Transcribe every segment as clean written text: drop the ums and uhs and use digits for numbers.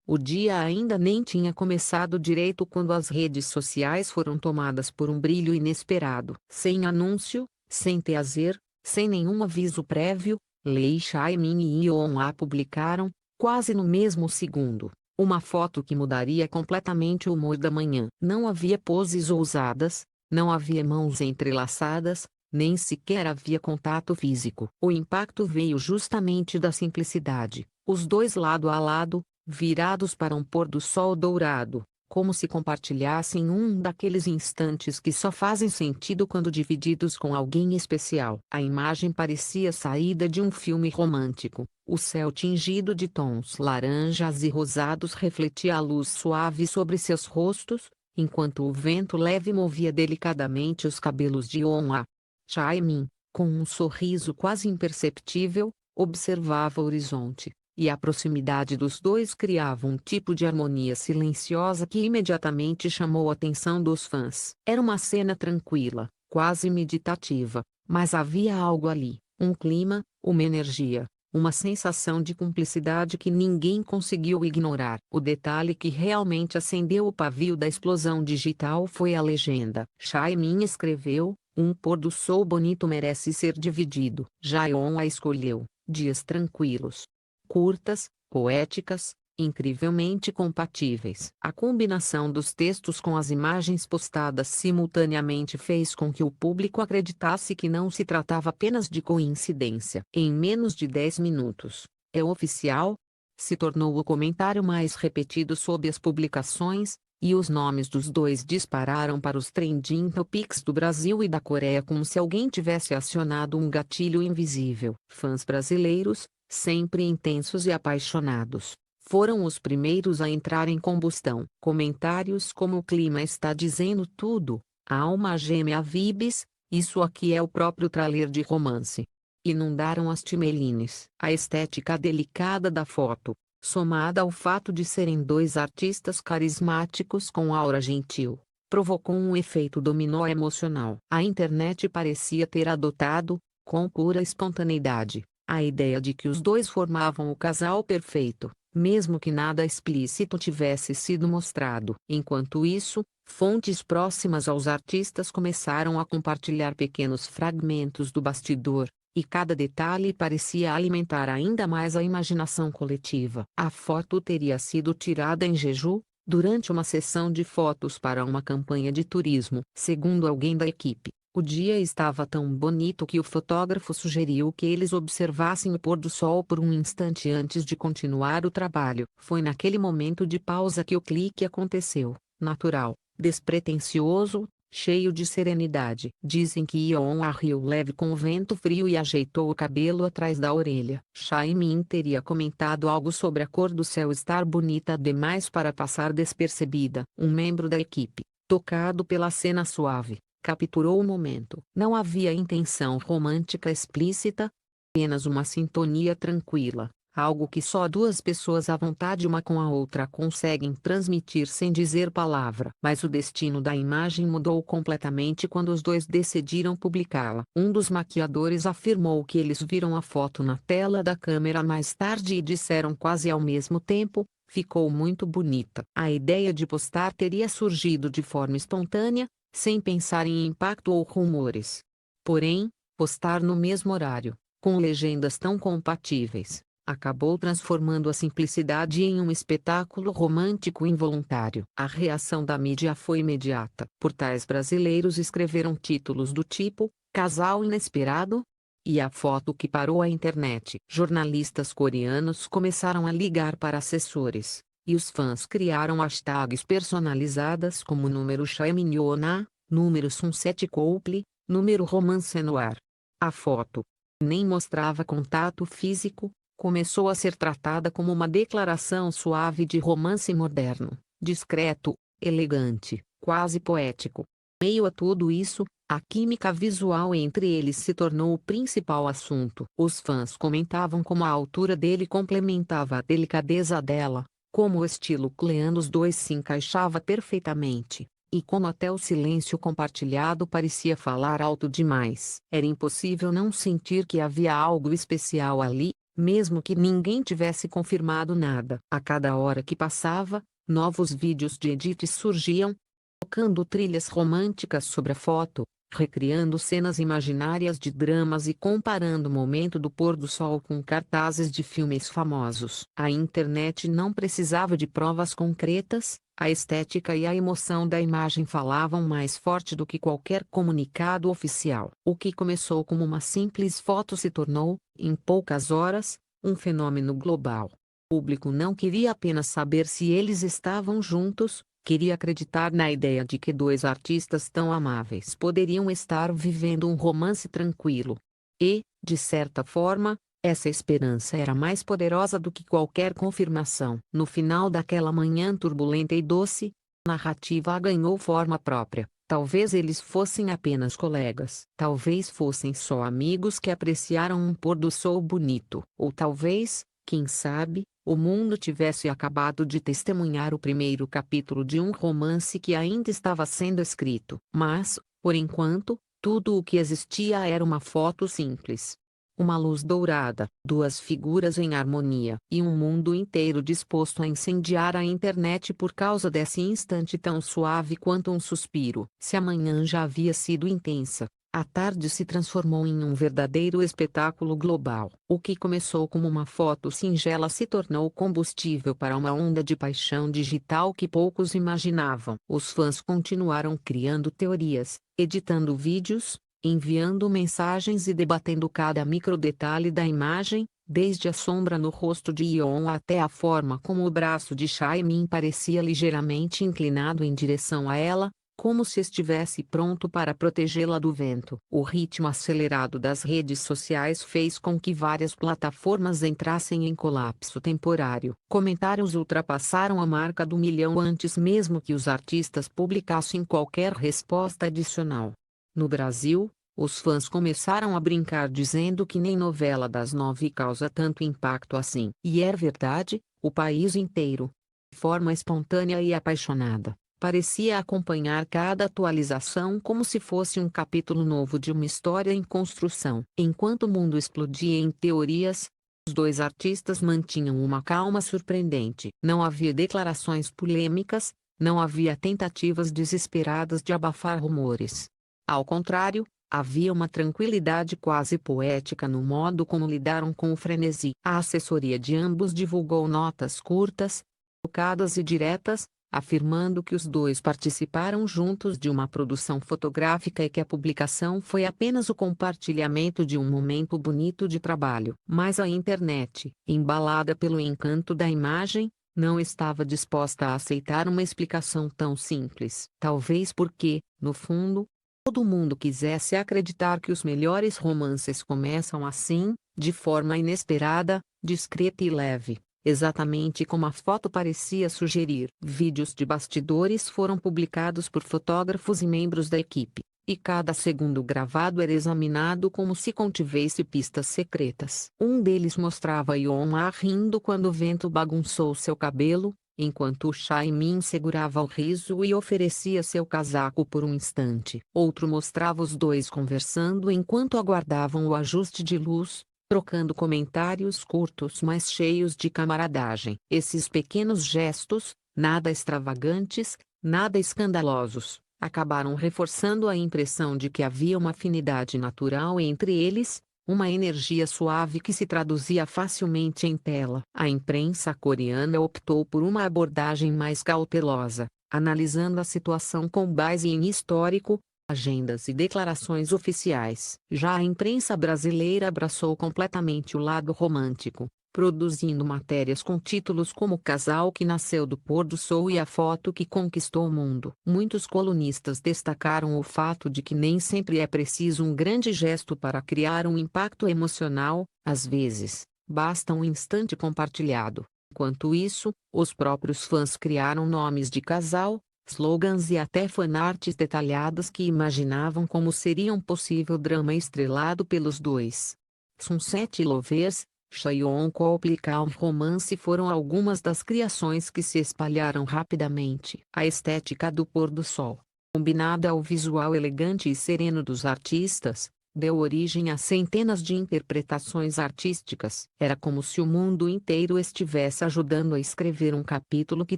O dia ainda nem tinha começado direito quando as redes sociais foram tomadas por um brilho inesperado. Sem anúncio, sem teaser, sem nenhum aviso prévio, Lei Chaimin e Yeon-ah publicaram, quase no mesmo segundo, uma foto que mudaria completamente o humor da manhã. Não havia poses ousadas, não havia mãos entrelaçadas, nem sequer havia contato físico. O impacto veio justamente da simplicidade. Os dois lado a lado, virados para um pôr do sol dourado, como se compartilhassem um daqueles instantes que só fazem sentido quando divididos com alguém especial. A imagem parecia saída de um filme romântico. O céu tingido de tons laranjas e rosados refletia a luz suave sobre seus rostos, enquanto o vento leve movia delicadamente os cabelos de Yeon-ah. Chaimin, com um sorriso quase imperceptível, observava o horizonte, e a proximidade dos dois criava um tipo de harmonia silenciosa que imediatamente chamou a atenção dos fãs. Era uma cena tranquila, quase meditativa, mas havia algo ali, um clima, uma energia, uma sensação de cumplicidade que ninguém conseguiu ignorar. O detalhe que realmente acendeu o pavio da explosão digital foi a legenda. Chaimin escreveu: "Um pôr do sol bonito merece ser dividido." Yeon a escolheu: "Dias tranquilos, curtas, poéticas, incrivelmente compatíveis." A combinação dos textos com as imagens postadas simultaneamente fez com que o público acreditasse que não se tratava apenas de coincidência. Em menos de 10 minutos, "É oficial?" se tornou o comentário mais repetido sob as publicações, e os nomes dos dois dispararam para os trending topics do Brasil e da Coreia como se alguém tivesse acionado um gatilho invisível. Fãs brasileiros, sempre intensos e apaixonados, foram os primeiros a entrar em combustão. Comentários como "O clima está dizendo tudo, a alma gêmea vibes, isso aqui é o próprio trailer de romance." Inundaram as timelines. A estética delicada da foto, somada ao fato de serem dois artistas carismáticos com aura gentil, provocou um efeito dominó emocional. A internet parecia ter adotado, com pura espontaneidade, a ideia de que os dois formavam o casal perfeito, mesmo que nada explícito tivesse sido mostrado. Enquanto isso, fontes próximas aos artistas começaram a compartilhar pequenos fragmentos do bastidor, e cada detalhe parecia alimentar ainda mais a imaginação coletiva. A foto teria sido tirada em Jeju, durante uma sessão de fotos para uma campanha de turismo. Segundo alguém da equipe, o dia estava tão bonito que o fotógrafo sugeriu que eles observassem o pôr do sol por um instante antes de continuar o trabalho. Foi naquele momento de pausa que o clique aconteceu, natural, despretensioso, cheio de serenidade. Dizem que Yeon-ah riu leve com o vento frio e ajeitou o cabelo atrás da orelha. Chaimin teria comentado algo sobre a cor do céu estar bonita demais para passar despercebida. Um membro da equipe, tocado pela cena suave, capturou o momento. Não havia intenção romântica explícita, apenas uma sintonia tranquila. Algo que só duas pessoas à vontade uma com a outra conseguem transmitir sem dizer palavra. Mas o destino da imagem mudou completamente quando os dois decidiram publicá-la. Um dos maquiadores afirmou que eles viram a foto na tela da câmera mais tarde e disseram quase ao mesmo tempo: "Ficou muito bonita." A ideia de postar teria surgido de forma espontânea, sem pensar em impacto ou rumores. Porém, postar no mesmo horário, com legendas tão compatíveis, acabou transformando a simplicidade em um espetáculo romântico involuntário. A reação da mídia foi imediata. Portais brasileiros escreveram títulos do tipo: "Casal inesperado?" E a foto que parou a internet. Jornalistas coreanos começaram a ligar para assessores, e os fãs criaram hashtags personalizadas como número Chaiminyeon, número Sunset Couple, número Romance Noir. A foto nem mostrava contato físico, começou a ser tratada como uma declaração suave de romance moderno, discreto, elegante, quase poético. Em meio a tudo isso, a química visual entre eles se tornou o principal assunto. Os fãs comentavam como a altura dele complementava a delicadeza dela, como o estilo coreano dos dois se encaixava perfeitamente, e como até o silêncio compartilhado parecia falar alto demais. Era impossível não sentir que havia algo especial ali. mesmo que ninguém tivesse confirmado nada. A cada hora que passava, novos vídeos de edits surgiam, tocando trilhas românticas sobre a foto, recriando cenas imaginárias de dramas e comparando o momento do pôr do sol com cartazes de filmes famosos. A internet não precisava de provas concretas, a estética e a emoção da imagem falavam mais forte do que qualquer comunicado oficial. O que começou como uma simples foto se tornou, em poucas horas, um fenômeno global. O público não queria apenas saber se eles estavam juntos, queria acreditar na ideia de que dois artistas tão amáveis poderiam estar vivendo um romance tranquilo. E, de certa forma, essa esperança era mais poderosa do que qualquer confirmação. No final daquela manhã turbulenta e doce, a narrativa ganhou forma própria. Talvez eles fossem apenas colegas. Talvez fossem só amigos que apreciaram um pôr do sol bonito. Ou talvez, quem sabe, o mundo tivesse acabado de testemunhar o primeiro capítulo de um romance que ainda estava sendo escrito. Mas, por enquanto, tudo o que existia era uma foto simples. Uma luz dourada, duas figuras em harmonia, e um mundo inteiro disposto a incendiar a internet por causa desse instante tão suave quanto um suspiro. Se a manhã já havia sido intensa, a tarde se transformou em um verdadeiro espetáculo global. O que começou como uma foto singela se tornou combustível para uma onda de paixão digital que poucos imaginavam. Os fãs continuaram criando teorias, editando vídeos, enviando mensagens e debatendo cada microdetalhe da imagem, desde a sombra no rosto de Yeon até a forma como o braço de Chaemin parecia ligeiramente inclinado em direção a ela, como se estivesse pronto para protegê-la do vento. O ritmo acelerado das redes sociais fez com que várias plataformas entrassem em colapso temporário. Comentários ultrapassaram a marca do 1 milhão antes mesmo que os artistas publicassem qualquer resposta adicional. No Brasil, os fãs começaram a brincar dizendo que nem novela das 9 causa tanto impacto assim. E é verdade, o país inteiro, de forma espontânea e apaixonada, parecia acompanhar cada atualização como se fosse um capítulo novo de uma história em construção. Enquanto o mundo explodia em teorias, os dois artistas mantinham uma calma surpreendente. Não havia declarações polêmicas, não havia tentativas desesperadas de abafar rumores. Ao contrário, havia uma tranquilidade quase poética no modo como lidaram com o frenesi. A assessoria de ambos divulgou notas curtas, focadas e diretas, afirmando que os dois participaram juntos de uma produção fotográfica e que a publicação foi apenas o compartilhamento de um momento bonito de trabalho. Mas a internet, embalada pelo encanto da imagem, não estava disposta a aceitar uma explicação tão simples. Talvez porque, no fundo, todo mundo quisesse acreditar que os melhores romances começam assim, de forma inesperada, discreta e leve, exatamente como a foto parecia sugerir. Vídeos de bastidores foram publicados por fotógrafos e membros da equipe, e cada segundo gravado era examinado como se contivesse pistas secretas. Um deles mostrava Yeon-ah rindo quando o vento bagunçou seu cabelo, enquanto Chaemin segurava o riso e oferecia seu casaco por um instante. Outro mostrava os dois conversando enquanto aguardavam o ajuste de luz, trocando comentários curtos mas cheios de camaradagem. Esses pequenos gestos, nada extravagantes, nada escandalosos, acabaram reforçando a impressão de que havia uma afinidade natural entre eles, uma energia suave que se traduzia facilmente em tela. A imprensa coreana optou por uma abordagem mais cautelosa, analisando a situação com base em histórico, agendas e declarações oficiais. Já a imprensa brasileira abraçou completamente o lado romântico, produzindo matérias com títulos como O Casal que Nasceu do Pôr do Sol e A Foto que Conquistou o Mundo. Muitos colunistas destacaram o fato de que nem sempre é preciso um grande gesto para criar um impacto emocional, às vezes, basta um instante compartilhado. Enquanto isso, os próprios fãs criaram nomes de casal, slogans e até fanarts detalhadas que imaginavam como seria um possível drama estrelado pelos dois. Sunset Lovers, Chaeyoung Couple Calm Romance foram algumas das criações que se espalharam rapidamente. A estética do pôr do sol, combinada ao visual elegante e sereno dos artistas, deu origem a centenas de interpretações artísticas. Era como se o mundo inteiro estivesse ajudando a escrever um capítulo que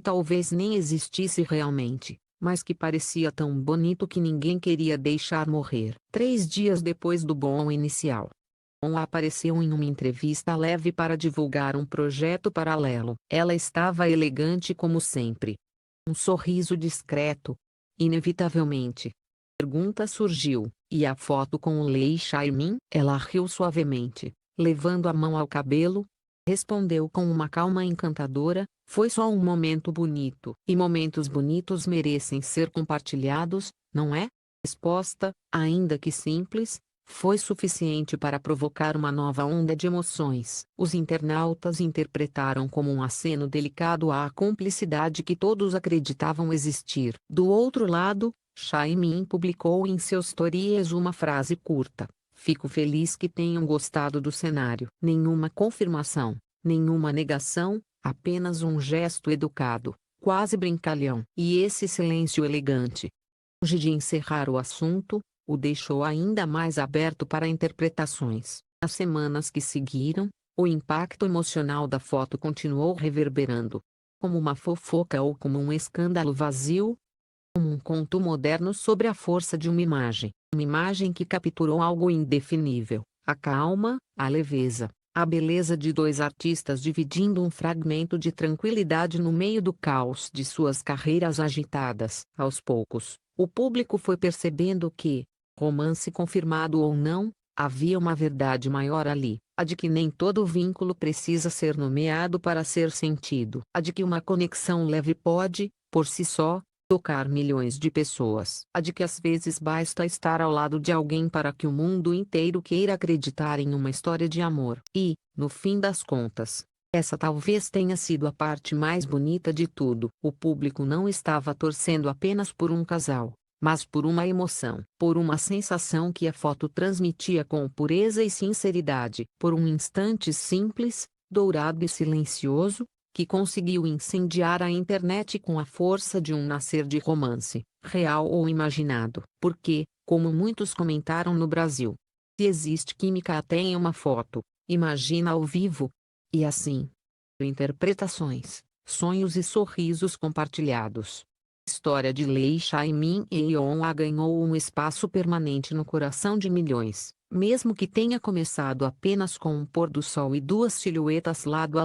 talvez nem existisse realmente, mas que parecia tão bonito que ninguém queria deixar morrer. 3 dias depois do boom inicial, ela apareceu em uma entrevista leve para divulgar um projeto paralelo. Ela estava elegante como sempre. Um sorriso discreto. Inevitavelmente, pergunta surgiu: e a foto com o Lei Chaimin? Ela riu suavemente, levando a mão ao cabelo. Respondeu com uma calma encantadora: foi só um momento bonito. E momentos bonitos merecem ser compartilhados, não é? Resposta, ainda que simples, foi suficiente para provocar uma nova onda de emoções. Os internautas interpretaram como um aceno delicado à cumplicidade que todos acreditavam existir. Do outro lado, Chaimin publicou em seus stories uma frase curta: fico feliz que tenham gostado do cenário. Nenhuma confirmação, nenhuma negação, apenas um gesto educado, quase brincalhão. E esse silêncio elegante, longe de encerrar o assunto, o deixou ainda mais aberto para interpretações. Nas semanas que seguiram, o impacto emocional da foto continuou reverberando. Como uma fofoca ou como um escândalo vazio, como um conto moderno sobre a força de uma imagem. Uma imagem que capturou algo indefinível: a calma, a leveza, a beleza de dois artistas dividindo um fragmento de tranquilidade no meio do caos de suas carreiras agitadas. Aos poucos, o público foi percebendo que, romance confirmado ou não, havia uma verdade maior ali, a de que nem todo vínculo precisa ser nomeado para ser sentido, a de que uma conexão leve pode, por si só, tocar milhões de pessoas, a de que às vezes basta estar ao lado de alguém para que o mundo inteiro queira acreditar em uma história de amor. E, no fim das contas, essa talvez tenha sido a parte mais bonita de tudo. O público não estava torcendo apenas por um casal, mas por uma emoção, por uma sensação que a foto transmitia com pureza e sinceridade, por um instante simples, dourado e silencioso, que conseguiu incendiar a internet com a força de um nascer de romance, real ou imaginado. Porque, como muitos comentaram no Brasil, se existe química até em uma foto, imagina ao vivo. E assim, interpretações, sonhos e sorrisos compartilhados. A história de Lei Chaimin e Yeon-a ganhou um espaço permanente no coração de milhões, mesmo que tenha começado apenas com um pôr do sol e duas silhuetas lado a